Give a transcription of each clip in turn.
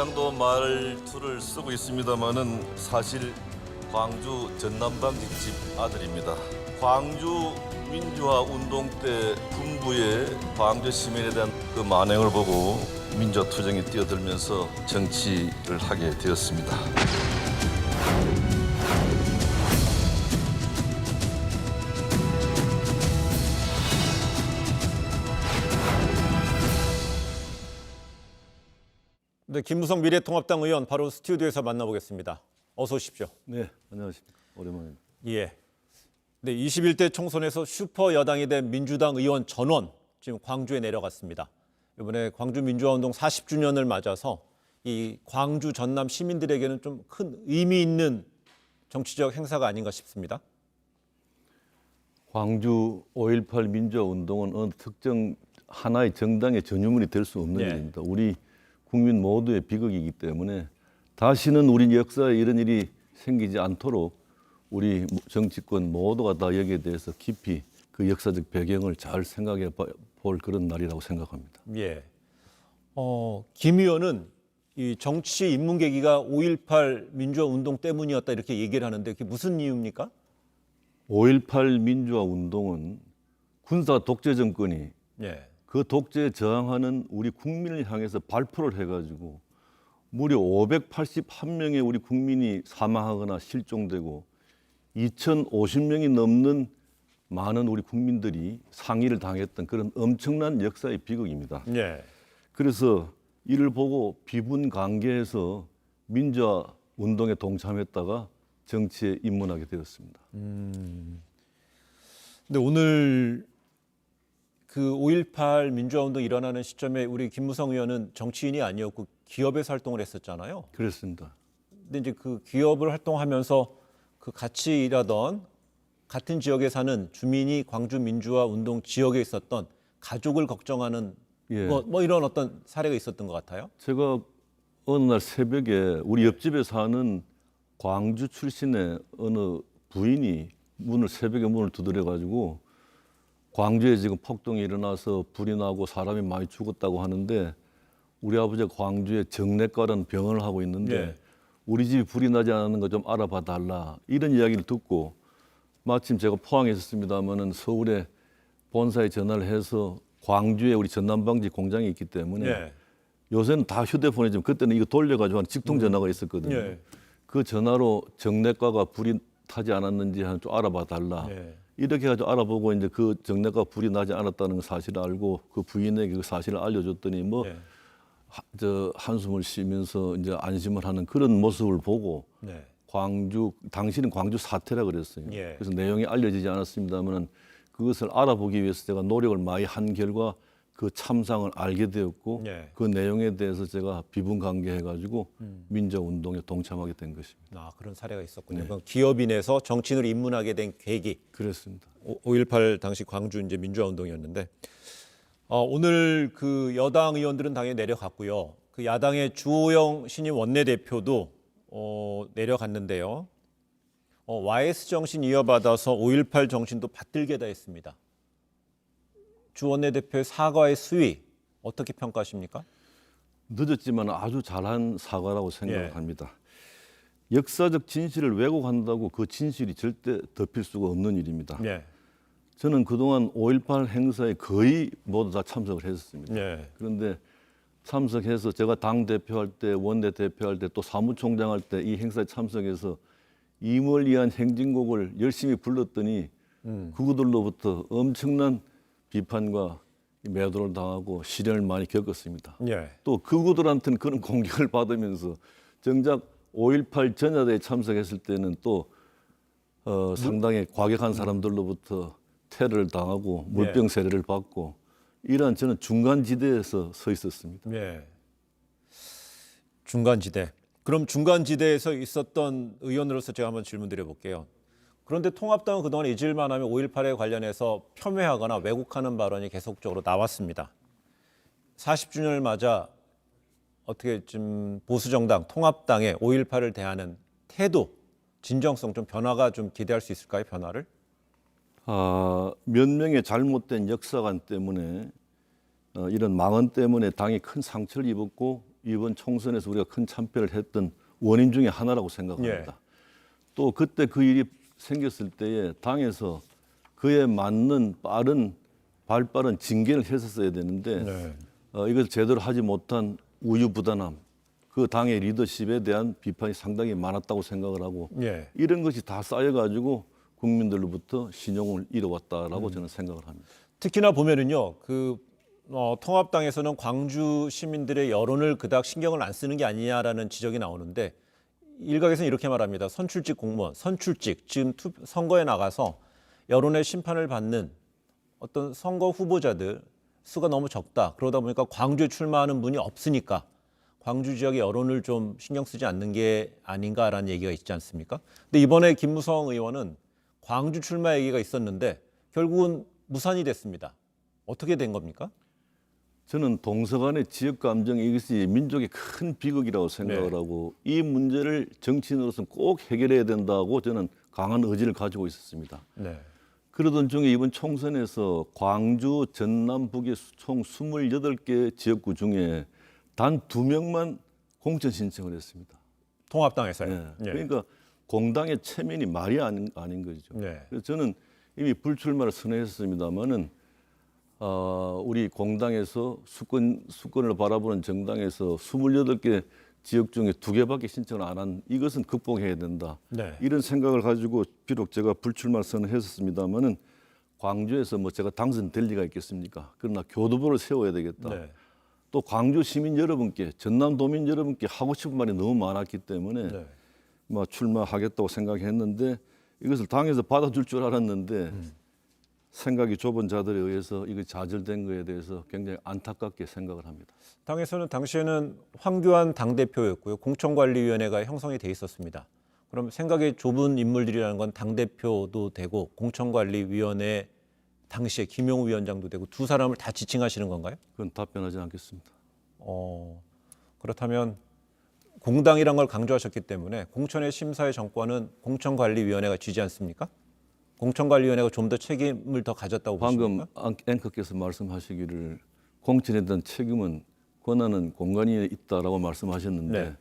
경상도 말투를 쓰고 있습니다마는 사실 광주 전남방 집 아들입니다. 광주 민주화 운동 때 군부의 광주 시민에 대한 그 만행을 보고 민주화 투쟁에 뛰어들면서 정치를 하게 되었습니다. 네, 김무성 미래통합당 의원 바로 스튜디오에서 만나보겠습니다. 어서 오십시오. 네, 안녕하십니까. 오랜만입니다. 예. 네, 21대 총선에서 슈퍼 여당이 된 민주당 의원 전원 지금 광주에 내려갔습니다. 이번에 광주 민주화운동 40주년을 맞아서 이 광주 전남 시민들에게는 좀 큰 의미 있는 정치적 행사가 아닌가 싶습니다. 광주 5.18 민주화운동은 어느 특정 하나의 정당의 전유물이 될 수 없는 일입니다. 우리 국민 모두의 비극이기 때문에 다시는 우리 역사에 이런 일이 생기지 않도록 우리 정치권 모두가 다 여기에 대해서 깊이 그 역사적 배경을 잘 생각해 볼 그런 날이라고 생각합니다. 예. 김 의원은 이 정치 입문 계기가 5.18 민주화 운동 때문이었다 이렇게 얘기를 하는데 그게 무슨 이유입니까? 5.18 민주화 운동은 군사 독재 정권이 예. 그 독재에 저항하는 우리 국민을 향해서 발포를 해가지고 무려 581명의 우리 국민이 사망하거나 실종되고 2,050명이 넘는 많은 우리 국민들이 상해를 당했던 그런 엄청난 역사의 비극입니다. 예. 그래서 이를 보고 비분관계해서 민주화 운동에 동참했다가 정치에 입문하게 되었습니다. 근데 오늘 그 5.18 민주화운동 일어나는 시점에 우리 김무성 의원은 정치인이 아니었고 기업에서 활동을 했었잖아요. 그렇습니다. 근데 이제 그 기업을 활동하면서 그 같이 일하던 같은 지역에 사는 주민이 광주 민주화 운동 지역에 있었던 가족을 걱정하는 예. 뭐 이런 어떤 사례가 있었던 것 같아요. 제가 어느 날 새벽에 우리 옆집에 사는 광주 출신의 어느 부인이 새벽에 문을 두드려가지고 광주에 지금 폭동이 일어나서 불이 나고 사람이 많이 죽었다고 하는데 우리 아버지가 광주에 정내과라는 병원을 하고 있는데 예. 우리 집이 불이 나지 않았는 거 좀 알아봐 달라 이런 이야기를 듣고 마침 제가 포항에 있었습니다마는 서울에 본사에 전화를 해서 광주에 우리 전남방지 공장이 있기 때문에 예. 요새는 다 휴대폰에 좀 그때는 이거 돌려가지고 한 직통 전화가 있었거든요. 예. 그 전화로 정내과가 불이 타지 않았는지 좀 알아봐 달라. 예. 이렇게 해가지고 알아보고 이제 그 정내과 불이 나지 않았다는 사실을 알고 그 부인에게 그 사실을 알려줬더니 뭐 예. 한숨을 쉬면서 이제 안심을 하는 그런 모습을 보고 네. 당시는 광주 사태라 그랬어요. 예. 그래서 내용이 알려지지 않았습니다만은 그것을 알아보기 위해서 제가 노력을 많이 한 결과 그 참상을 알게 되었고 예. 그 내용에 대해서 제가 비분관계해가지고 민주화운동에 동참하게 된 것입니다. 그런 사례가 있었군요. 네. 그럼 기업인에서 정치인으로 입문하게 된 계기. 그렇습니다. 5.18 당시 광주 이제 민주화 운동이었는데 오늘 그 여당 의원들은 당연히 내려갔고요. 그 야당의 주호영 신임 원내대표도 내려갔는데요. YS 정신 이어받아서 5.18 정신도 받들게다 했습니다. 주 원내대표의 사과의 수위 어떻게 평가하십니까? 늦었지만 아주 잘한 사과라고 생각합니다. 역사적 진실을 왜곡한다고 그 진실이 절대 덮일 수가 없는 일입니다. 네. 저는 그동안 5.18 행사에 거의 모두 다 참석을 했었습니다. 네. 그런데 참석해서 제가 당대표할 때, 원내대표할 때, 또 사무총장 할 때 이 행사에 참석해서 임을 위한 행진곡을 열심히 불렀더니 그들로부터 엄청난 비판과 매도를 당하고 시련을 많이 겪었습니다. 네. 또 그들한테는 그런 공격을 받으면서 정작 5.18 전야대에 참석했을 때는 또 상당히 과격한 사람들로부터 테러를 당하고 물병 세례를 받고 이러한 저는 중간지대에서 서 있었습니다. 네. 중간지대. 그럼 중간지대에서 있었던 의원으로서 제가 한번 질문 드려볼게요. 그런데 통합당은 그동안 잊을만 하면 5.18에 관련해서 폄훼하거나 왜곡하는 발언이 계속적으로 나왔습니다. 40주년을 맞아 어떻게 좀 보수정당, 통합당의 5.18을 대하는 태도, 진정성 좀 변화가 좀 기대할 수 있을까요? 변화를? 몇 명의 잘못된 역사관 때문에 이런 망언 때문에 당이 큰 상처를 입었고 이번 총선에서 우리가 큰 참패를 했던 원인 중에 하나라고 생각합니다. 또 그때 그 일이 생겼을 때에 당에서 그에 맞는 발빠른 징계를 했었어야 되는데 이걸 제대로 하지 못한 우유부단함, 그 당의 리더십에 대한 비판이 상당히 많았다고 생각을 하고 이런 것이 다 쌓여가지고 국민들로부터 신용을 잃어왔다라고 저는 생각을 합니다. 특히나 보면은요, 통합당에서는 광주 시민들의 여론을 그닥 신경을 안 쓰는 게 아니냐라는 지적이 나오는데 일각에서는 이렇게 말합니다. 선출직 공무원, 선출직 지금 선거에 나가서 여론의 심판을 받는 어떤 선거 후보자들 수가 너무 적다. 그러다 보니까 광주에 출마하는 분이 없으니까 광주 지역의 여론을 좀 신경 쓰지 않는 게 아닌가라는 얘기가 있지 않습니까? 근데 이번에 김무성 의원은 광주 출마 얘기가 있었는데 결국은 무산이 됐습니다. 어떻게 된 겁니까? 저는 동서간의 지역 감정 이것이 민족의 큰 비극이라고 생각을 하고 이 문제를 정치인으로서는 꼭 해결해야 된다고 저는 강한 의지를 가지고 있었습니다. 그러던 중에 이번 총선에서 광주, 전남, 북의 총 28개 지역구 중에 단 2명만 공천 신청을 했습니다. 통합당에서요? 그러니까 공당의 체면이 말이 아닌 거죠. 그래서 저는 이미 불출마를 선언했습니다마는 우리 공당에서 수권을 바라보는 정당에서 28개 지역 중에 2개밖에 신청을 안 한 이것은 극복해야 된다. 이런 생각을 가지고 비록 제가 불출마를 선언했었습니다마는 광주에서 뭐 제가 당선될 리가 있겠습니까? 그러나 교두보를 세워야 되겠다. 또 광주 시민 여러분께, 전남 도민 여러분께 하고 싶은 말이 너무 많았기 때문에 뭐 출마하겠다고 생각했는데 이것을 당에서 받아줄 줄 알았는데 생각이 좁은 자들에 의해서 이거 좌절된 거에 대해서 굉장히 안타깝게 생각을 합니다. 당에서는 당시에는 황교안 당대표였고요. 공천관리위원회가 형성이 돼 있었습니다. 그럼 생각이 좁은 인물들이라는 건 당대표도 되고 공천관리위원회 당시에 김용우 위원장도 되고 두 사람을 다 지칭하시는 건가요? 그건 답변하지 않겠습니다. 그렇다면 공당이란 걸 강조하셨기 때문에 공천의 심사의 정권은 공천관리위원회가 쥐지 않습니까? 공천관리위원회가 좀 더 책임을 더 가졌다고 보십니까? 방금 앵커께서 말씀하시기를 공천에 대한 책임은 권한은 공관위에 있다라고 말씀하셨는데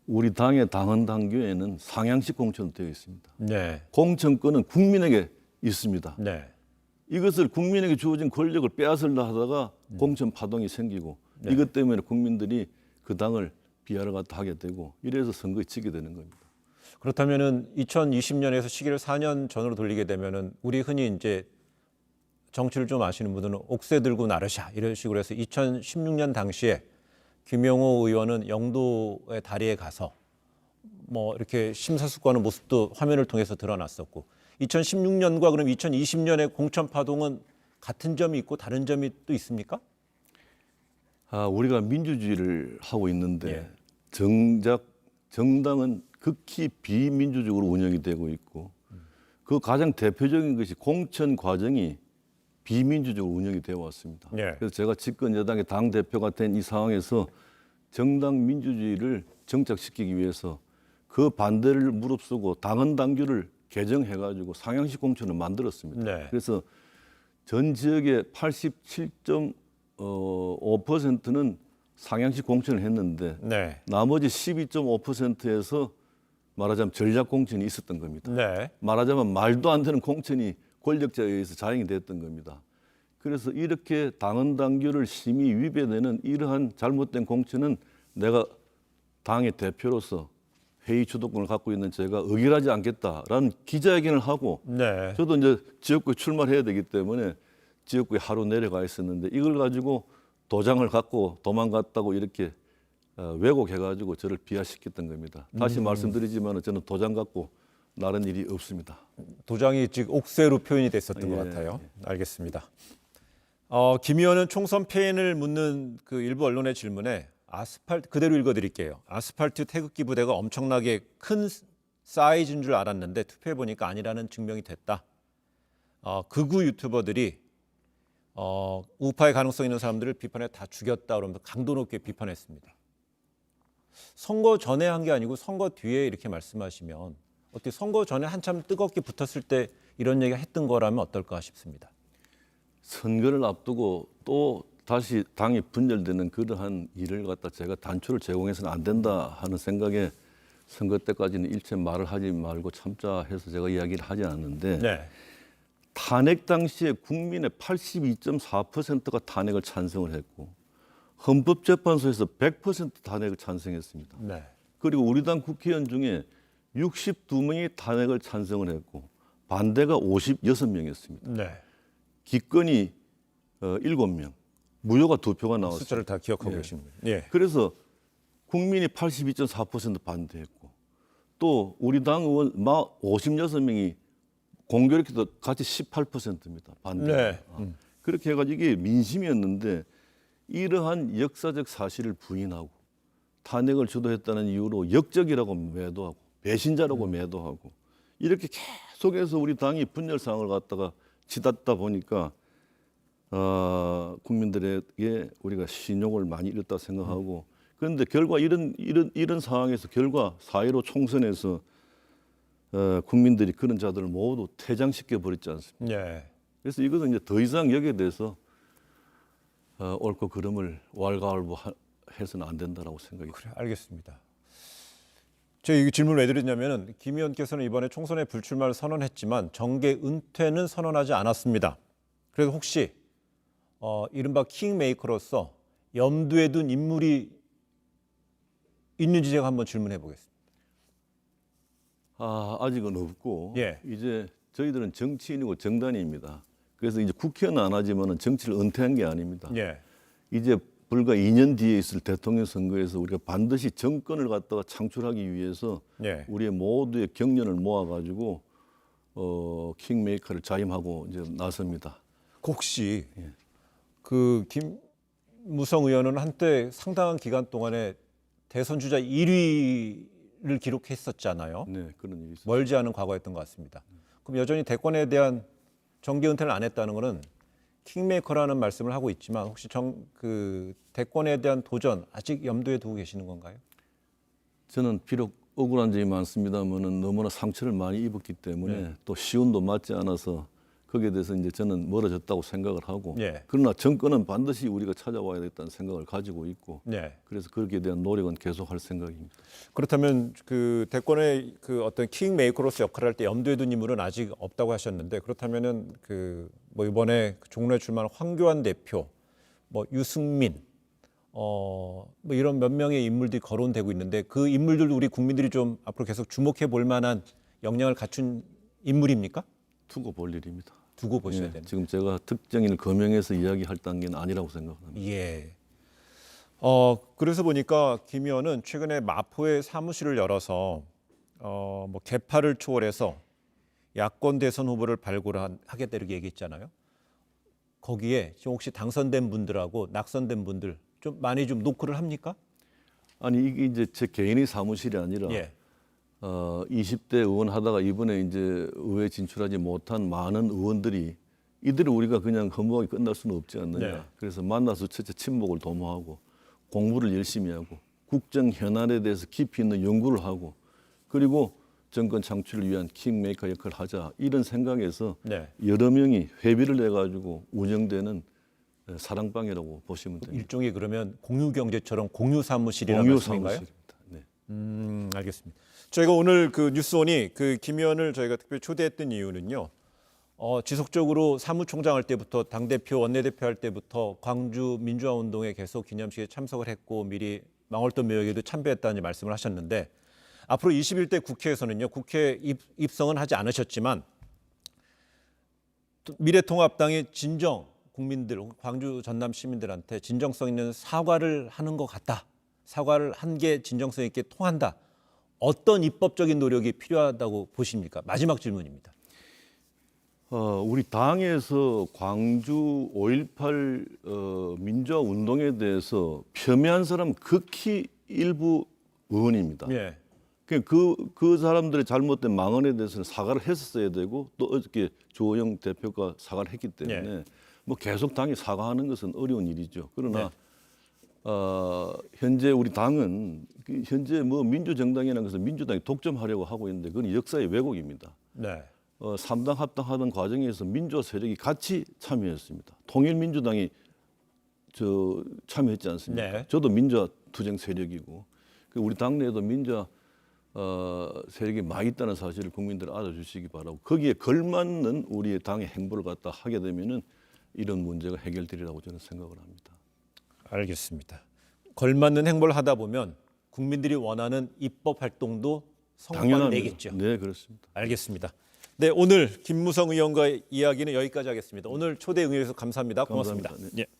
우리 당의 당헌 당규에는 상향식 공천으로 되어 있습니다. 공천권은 국민에게 있습니다. 이것을 국민에게 주어진 권력을 빼앗으려 하다가 공천 파동이 생기고 이것 때문에 국민들이 그 당을 비하를 갖다 하게 되고 이래서 선거에 지게 되는 겁니다. 그렇다면은 2020년에서 시기를 4년 전으로 돌리게 되면은 우리 흔히 이제 정치를 좀 아시는 분들은 옥새 들고 나르샤 이런 식으로 해서 2016년 당시에 김용호 의원은 영도의 다리에 가서 뭐 이렇게 심사숙고하는 모습도 화면을 통해서 드러났었고 2016년과 그럼 2020년의 공천 파동은 같은 점이 있고 다른 점이 또 있습니까? 우리가 민주주의를 하고 있는데 정작 정당은 극히 비민주적으로 운영이 되고 있고 그 가장 대표적인 것이 공천 과정이 비민주적으로 운영이 되어 왔습니다. 그래서 제가 집권 여당의 당 대표가 된 이 상황에서 정당 민주주의를 정착시키기 위해서 그 반대를 무릅쓰고 당헌 당규를 개정해가지고 상향식 공천을 만들었습니다. 그래서 전 지역의 87.5%는 상향식 공천을 했는데 나머지 12.5%에서 말하자면 전략 공천이 있었던 겁니다. 말하자면 말도 안 되는 공천이 권력자에 의해서 자행이 됐던 겁니다. 그래서 이렇게 당헌 당규를 심히 위배되는 이러한 잘못된 공천은 내가 당의 대표로서 회의 주도권을 갖고 있는 제가 의결하지 않겠다라는 기자회견을 하고 저도 이제 지역구에 출마를 해야 되기 때문에 지역구에 하루 내려가 있었는데 이걸 가지고 도장을 갖고 도망갔다고 이렇게 왜곡해가지고 저를 비하시켰던 겁니다. 다시 말씀드리지만 저는 도장 갖고 나른 일이 없습니다. 도장이 지금 옥새로 표현이 됐었던 것 같아요. 알겠습니다. 김 의원은 총선 패인을 묻는 그 일부 언론의 질문에 아스팔트 그대로 읽어드릴게요. 아스팔트 태극기 부대가 엄청나게 큰 사이즈인 줄 알았는데 투표해 보니까 아니라는 증명이 됐다. 극우 유튜버들이 우파의 가능성 있는 사람들을 비판해 다 죽였다 그러면서 강도 높게 비판했습니다. 선거 전에 한 게 아니고 선거 뒤에 이렇게 말씀하시면 어떻게 선거 전에 한참 뜨겁게 붙었을 때 이런 얘기가 했던 거라면 어떨까 싶습니다. 선거를 앞두고 또 다시 당이 분열되는 그러한 일을 갖다 제가 단초를 제공해서는 안 된다 하는 생각에 선거 때까지는 일체 말을 하지 말고 참자 해서 제가 이야기를 하지 않았는데 네. 탄핵 당시에 국민의 82.4%가 탄핵을 찬성을 했고 헌법재판소에서 100% 탄핵을 찬성했습니다. 네. 그리고 우리 당 국회의원 중에 62명이 탄핵을 찬성을 했고 반대가 56명이었습니다. 네. 기권이 7명, 무효가 2표가 나왔어요. 숫자를 다 기억하고 계십니다. 예. 그래서 국민이 82.4% 반대했고 또 우리 당 의원 56명이 공교롭게도 같이 18%입니다. 반대. 네. 그렇게 해가지고 이게 민심이었는데 이러한 역사적 사실을 부인하고 탄핵을 주도했다는 이유로 역적이라고 매도하고 배신자라고 매도하고 이렇게 계속해서 우리 당이 분열 상황을 갖다가 치닫다 보니까 국민들에게 우리가 신용을 많이 잃었다 생각하고 그런데 결과 이런 상황에서 결과 4.15 총선에서 국민들이 그런 자들을 모두 퇴장시켜 버렸지 않습니까? 예. 그래서 이것은 이제 더 이상 여기에 대해서 옳고 그름을 왈가왈부해서는 안 된다라고 생각이 그래, 알겠습니다. 제가 이 질문을 왜 드렸냐면은 김 의원께서는 이번에 총선에 불출마를 선언했지만 정계 은퇴는 선언하지 않았습니다. 그래서 혹시 이른바 킹메이커로서 염두에 둔 인물이 있는지 제가 한번 질문해 보겠습니다. 아직은 없고 예. 이제 저희들은 정치인이고 정당입니다. 그래서 이제 국회의원은 안 하지만은 정치를 은퇴한 게 아닙니다. 예. 이제 불과 2년 뒤에 있을 대통령 선거에서 우리가 반드시 정권을 갖다가 창출하기 위해서 예. 우리의 모두의 경륜을 모아가지고 킹메이커를 자임하고 이제 나섭니다. 혹시 그 김무성 의원은 한때 상당한 기간 동안에 대선 주자 1위를 기록했었잖아요. 네, 그런 일이 있었어요. 멀지 않은 과거였던 것 같습니다. 그럼 여전히 대권에 대한 정계 은퇴를 안 했다는 것은 킹메이커라는 말씀을 하고 있지만 혹시 그 대권에 대한 도전 아직 염두에 두고 계시는 건가요? 저는 비록 억울한 점이 많습니다만은 너무나 상처를 많이 입었기 때문에 또 시운도 맞지 않아서 거기에 대해서 이제 저는 멀어졌다고 생각을 하고 예. 그러나 정권은 반드시 우리가 찾아와야 겠다는 생각을 가지고 있고 네. 그래서 거기에 대한 노력은 계속할 생각입니다. 그렇다면 그 대권의 그 어떤 킹메이커로서 역할을 할 때 염두에 둔 인물은 아직 없다고 하셨는데 그렇다면은 그 뭐 이번에 종로에 출마한 황교안 대표, 뭐 유승민, 뭐 이런 몇 명의 인물들이 거론되고 있는데 그 인물들도 우리 국민들이 좀 앞으로 계속 주목해 볼 만한 역량을 갖춘 인물입니까? 두고 볼 일입니다. 두고 보셔야 예, 됩니다. 지금 제가 특정인을 거명해서 이야기할 단계는 아니라고 생각합니다. 예. 그래서 보니까 김 의원은 최근에 마포에 사무실을 열어서 뭐 개파를 초월해서 야권 대선 후보를 발굴하겠다 이렇게 얘기했잖아요. 거기에 지금 혹시 당선된 분들하고 낙선된 분들 좀 많이 좀 노크를 합니까? 아니 이게 이제 제 개인의 사무실이 아니라 예. 20대 의원 하다가 이번에 이제 의회 진출하지 못한 많은 의원들이 이들을 우리가 그냥 허무하게 끝날 수는 없지 않느냐. 네. 그래서 만나서 첫째 친목을 도모하고 공부를 열심히 하고 국정 현안에 대해서 깊이 있는 연구를 하고 그리고 정권 창출을 위한 킹메이커 역할을 하자 이런 생각에서 네. 여러 명이 회비를 내 가지고 운영되는 사랑방이라고 보시면 됩니다. 일종의 그러면 공유 경제처럼 공유 사무실이라는 공유 말씀인가요? 사무실입니다. 네. 알겠습니다. 저희가 오늘 그 뉴스온이 그 김 의원을 저희가 특별히 초대했던 이유는요. 지속적으로 사무총장 할 때부터 당대표, 원내대표 할 때부터 광주 민주화 운동에 계속 기념식에 참석을 했고 미리 망월도 묘역에도 참배했다는 말씀을 하셨는데 앞으로 21대 국회에서는요. 국회 입성은 하지 않으셨지만 미래통합당의 진정 국민들, 광주 전남 시민들한테 진정성 있는 사과를 하는 것 같다. 사과를 한 게 진정성 있게 통한다. 어떤 입법적인 노력이 필요하다고 보십니까? 마지막 질문입니다. 우리 당에서 광주 5.18 민주화 운동에 대해서 폄훼한 사람 극히 일부 의원입니다. 예. 그 사람들의 잘못된 망언에 대해서는 사과를 했었어야 되고 또 어저께 주호영 대표가 사과를 했기 때문에 뭐 계속 당이 사과하는 것은 어려운 일이죠. 그러나 현재 우리 당은 현재 뭐 민주정당이라는 것은 민주당이 독점하려고 하고 있는데 그건 역사의 왜곡입니다. 네. 3당 합당하던 과정에서 민주화 세력이 같이 참여했습니다. 통일민주당이 참여했지 않습니까? 네. 저도 민주화 투쟁 세력이고 우리 당내에도 민주화 세력이 많이 있다는 사실을 국민들 알아주시기 바라고 거기에 걸맞는 우리의 당의 행보를 갖다 하게 되면은 이런 문제가 해결되리라고 저는 생각을 합니다. 알겠습니다. 걸맞는 행보를 하다 보면 국민들이 원하는 입법 활동도 성과를 당연합니다. 내겠죠. 네, 그렇습니다. 알겠습니다. 네, 오늘 김무성 의원과의 이야기는 여기까지 하겠습니다. 오늘 초대 응해주셔서 감사합니다. 고맙습니다. 감사합니다. 네. 예.